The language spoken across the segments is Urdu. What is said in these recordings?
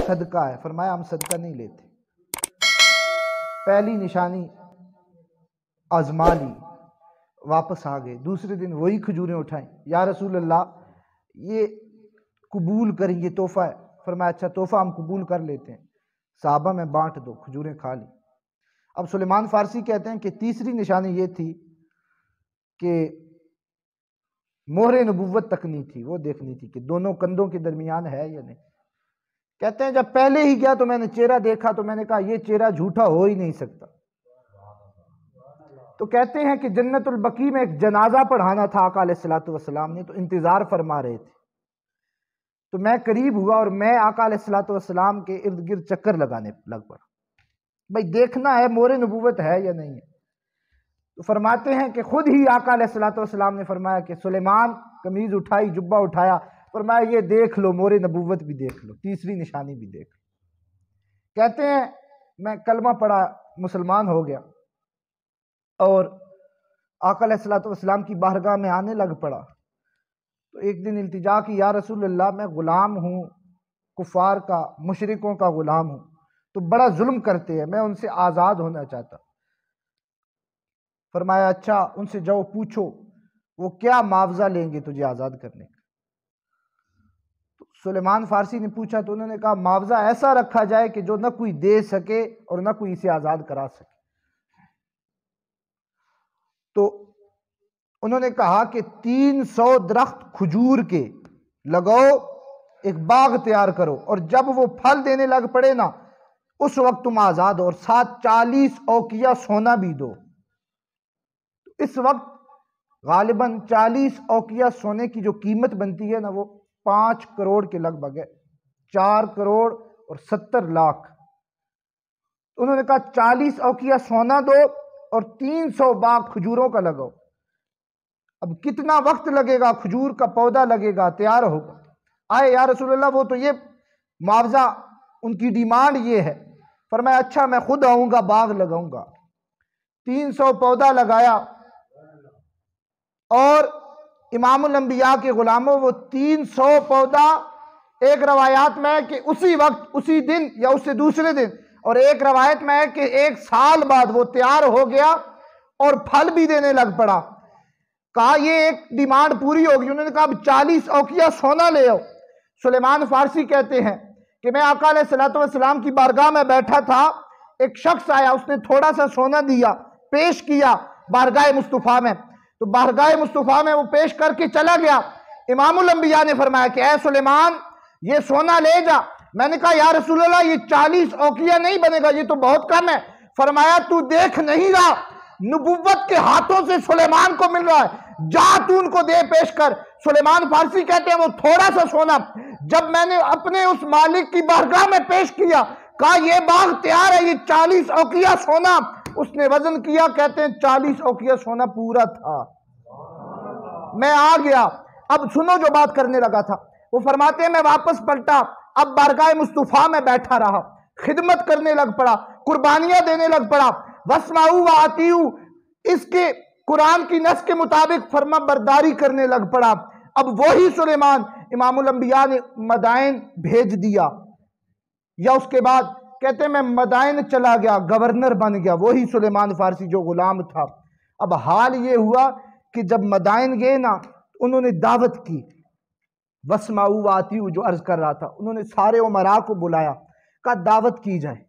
صدقہ ہے. فرمایا ہم صدقہ نہیں لیتے. پہلی نشانی آزما لی, واپس آ گئے. دوسرے دن وہی کھجوریں اٹھائیں. یا رسول اللہ یہ قبول کریں, یہ تحفہ ہے. فرمایا اچھا تحفہ ہم قبول کر لیتے ہیں. صحابہ میں بانٹ دو, کھجوریں کھا لی. اب سلیمان فارسی کہتے ہیں کہ تیسری نشانی یہ تھی کہ مہر نبوت تک نہیں تھی, وہ دیکھنی تھی کہ دونوں کندھوں کے درمیان ہے یا نہیں. کہتے ہیں جب پہلے ہی گیا تو میں نے چہرہ دیکھا تو میں نے کہا یہ چہرہ جھوٹا ہو ہی نہیں سکتا. تو کہتے ہیں کہ جنت البقیع میں ایک جنازہ پڑھانا تھا آقا علیہ الصلوۃ والسلام نے, تو انتظار فرما رہے تھے. تو میں قریب ہوا اور میں آقا علیہ الصلوۃ والسلام کے ارد گرد چکر لگانے لگ پڑا. بھائی دیکھنا ہے مہر نبوت ہے یا نہیں ہے. تو فرماتے ہیں کہ خود ہی آقا علیہ الصلوۃ والسلام نے فرمایا کہ سلیمان قمیض اٹھائی, جبہ اٹھایا, فرمایا یہ دیکھ لو, مہر نبوت بھی دیکھ لو, تیسری نشانی بھی دیکھ لو. کہتے ہیں میں کلمہ پڑھا, مسلمان ہو گیا اور آقا علیہ الصلوۃ والسلام کی بارگاہ میں آنے لگ پڑا. تو ایک دن التجا کی, یا رسول اللہ میں غلام ہوں, کفار کا, مشرکوں کا غلام ہوں, تو بڑا ظلم کرتے ہیں, میں ان سے آزاد ہونا چاہتا. فرمایا اچھا ان سے جاؤ پوچھو وہ کیا معاوضہ لیں گے تجھے آزاد کرنے کا. تو سلیمان فارسی نے پوچھا تو انہوں نے کہا معاوضہ ایسا رکھا جائے کہ جو نہ کوئی دے سکے اور نہ کوئی اسے آزاد کرا سکے. تو انہوں نے کہا کہ 300 درخت کھجور کے لگاؤ, ایک باغ تیار کرو, اور جب وہ پھل دینے لگ پڑے نا اس وقت تم آزاد ہو, اور ساتھ 40 اوقیہ سونا بھی دو. اس وقت غالباً 40 اوقیہ سونے کی جو قیمت بنتی ہے نا وہ 5 کروڑ کے لگ بھگ ہے, 4 کروڑ اور 70 لاکھ. انہوں نے کہا 40 اوقیہ سونا دو اور 300 باغ کھجوروں کا لگاؤ. اب کتنا وقت لگے گا, کھجور کا پودا لگے گا, تیار ہوگا. آئے یا رسول اللہ وہ تو یہ معاوضہ ان کی ڈیمانڈ یہ ہے. فرمایا اچھا میں خود آؤں گا, باغ لگاؤں گا. 300 پودا لگایا اور امام الانبیاء کے غلاموں وہ 300 پودا, ایک روایات میں ہے کہ اسی وقت, اسی دن یا اس سے دوسرے دن, اور ایک روایت میں ہے کہ 1 سال بعد وہ تیار ہو گیا اور پھل بھی دینے لگ پڑا. کہا یہ ایک ڈیمانڈ پوری ہوگی. انہوں نے کہا اب 40 اوقیہ سونا لے آؤ. سلیمان فارسی کہتے ہیں کہ میں آقا علیہ الصلوۃ والسلام کی بارگاہ میں بیٹھا تھا, ایک شخص آیا, اس نے تھوڑا سا سونا دیا, پیش کیا بارگاہ مصطفیٰ میں. تو بارگاہ مصطفیٰ میں وہ پیش کر کے چلا گیا. امام الانبیاء نے فرمایا کہ اے سلیمان یہ سونا لے جا. میں نے کہا یا رسول اللہ یہ 40 اوقیہ نہیں بنے گا, یہ تو بہت کم ہے. فرمایا تو دیکھ نہیں رہا, نبوت کے ہاتھوں سے سلیمان کو مل رہا ہے, جا تو ان کو دے پیش کر. سلیمان فارسی کہتے ہیں وہ تھوڑا سا سونا جب میں نے اپنے اس مالک کی بارگاہ میں پیش کیا, کہا یہ باغ تیار ہے, یہ 40 اوقیہ سونا. اس نے وزن کیا, کہتے ہیں 40 اوقیہ سونا پورا تھا. میں آ گیا. اب سنو جو بات کرنے لگا تھا. وہ فرماتے ہیں میں واپس پلٹا, اب بارگاہ مصطفیٰ میں بیٹھا رہا, خدمت کرنے لگ پڑا, قربانیاں دینے لگ پڑا. وَاسْمَعُوا وَأَطِیعُوا, اس کے قرآن کی نص کے مطابق فرما برداری کرنے لگ پڑا. اب وہی سلیمان امام الانبیاء نے مدائن بھیج دیا, یا اس کے بعد کہتے ہیں میں مدائن چلا گیا, گورنر بن گیا, وہی سلیمان فارسی جو غلام تھا. اب حال یہ ہوا کہ جب مدائن گئے نا انہوں نے دعوت کی. وَاسْمَعُوا وَأَطِیعُوا جو عرض کر رہا تھا, انہوں نے سارے امراء کو بلایا, کہا دعوت کی جائے.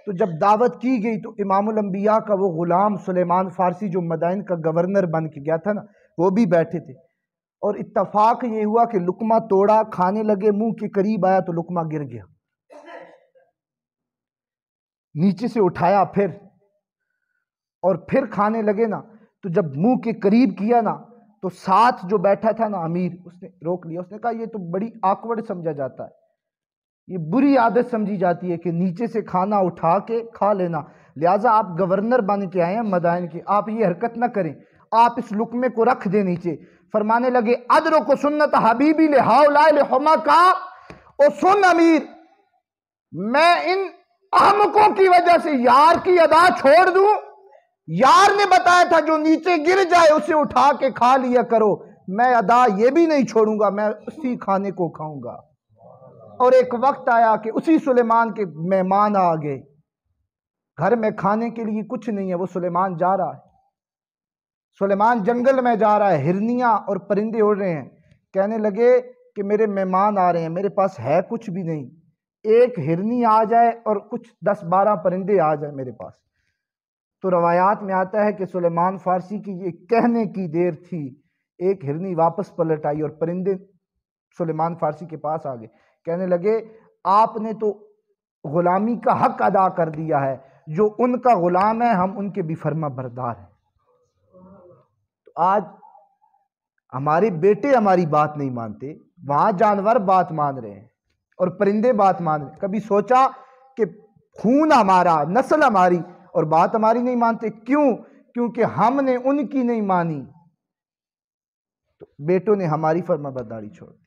تو جب دعوت کی گئی تو امام الانبیاء کا وہ غلام سلیمان فارسی جو مدائن کا گورنر بن کے گیا تھا نا وہ بھی بیٹھے تھے. اور اتفاق یہ ہوا کہ لقمہ توڑا, کھانے لگے, منہ کے قریب آیا تو لقمہ گر گیا. نیچے سے اٹھایا پھر کھانے لگے نا, تو جب منہ کے قریب کیا نا تو ساتھ جو بیٹھا تھا نا امیر, اس نے روک لیا. اس نے کہا یہ تو بڑی آکورڈ سمجھا جاتا ہے, یہ بری عادت سمجھی جاتی ہے کہ نیچے سے کھانا اٹھا کے کھا لینا. لہٰذا آپ گورنر بن کے آئے ہیں مدائن کے, آپ یہ حرکت نہ کریں, آپ اس لقمے کو رکھ دیں نیچے. فرمانے لگے ادرک سنت حبیبی لہؤلاء الحمقاء, او سن امیر میں ان احمقوں کی وجہ سے یار کی ادا چھوڑ دوں. یار نے بتایا تھا جو نیچے گر جائے اسے اٹھا کے کھا لیا کرو, میں ادا یہ بھی نہیں چھوڑوں گا, میں اسی کھانے کو کھاؤں گا. اور ایک وقت آیا کہ اسی سلیمان کے مہمان آ گئے، گھر میں کھانے کے لیے کچھ نہیں ہے، وہ سلیمان جا رہا ہے، سلیمان جنگل میں جا رہا ہے، ہرنیاں اور پرندے اڑ رہے ہیں، کہنے لگے کہ میرے مہمان آ رہے ہیں، میرے پاس ہے کچھ بھی نہیں، ایک ہرنی آ جائے اور کچھ 10-12 پرندے آ جائیں میرے پاس۔ تو روایات میں آتا ہے کہ سلیمان فارسی کی یہ کہنے کی دیر تھی، ایک ہرنی واپس پلٹ آئی اور پرندے سلیمان فارسی کے پاس آ گئے، کہنے لگے آپ نے تو غلامی کا حق ادا کر دیا ہے، جو ان کا غلام ہے ہم ان کے بھی فرما بردار ہیں۔ تو آج ہمارے بیٹے ہماری بات نہیں مانتے، وہاں جانور بات مان رہے ہیں اور پرندے بات مان رہے ہیں۔ کبھی سوچا کہ خون ہمارا، نسل ہماری، اور بات ہماری نہیں مانتے؟ کیوں؟ کیونکہ ہم نے ان کی نہیں مانی، تو بیٹوں نے ہماری فرما برداری چھوڑ دی۔